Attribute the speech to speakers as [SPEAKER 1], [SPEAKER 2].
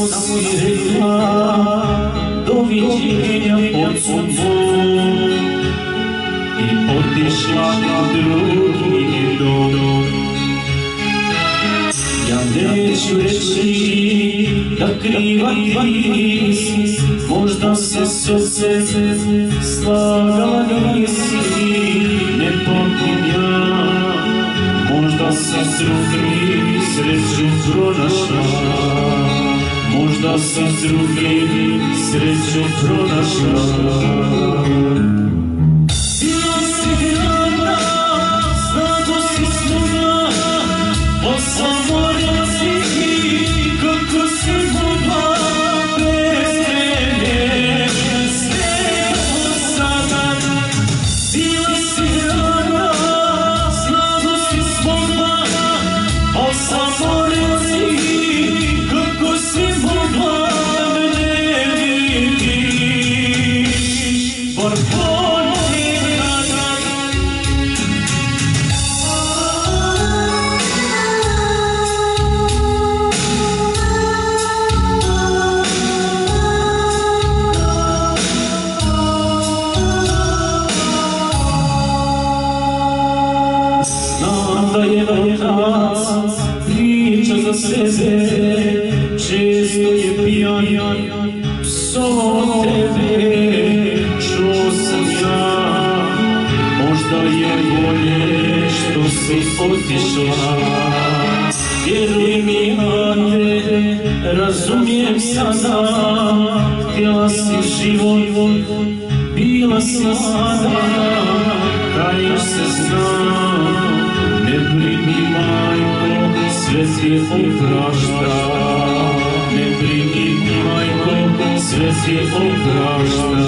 [SPEAKER 1] Samo si rekla doviđenja pod suncom i otišla na drugi dom. Ja neću reći da kriva ti si, možda se srce slagala nisi, ne pamtim ja, možda sam s drugim sreću pronašla, možda sam s drugim sreću pronašla. Bila si rana, snago si smogla, osamorila si, kako si mogla bez mene, sretno sada. Bila si rana, snago si smogla, osamorila si, kako si mogla mene vidjeti. Znam da je novac priča za sebe, često je pijan, psovao tebe, čuo sam ja, možda je bolje što si otišla. Vjeruj mi, ja te razumijem sada, htjela si život, bila si mlada, kajaš se znam, ne brini majko, sve ti oprašta, ne brini majko, sve ti oprašta.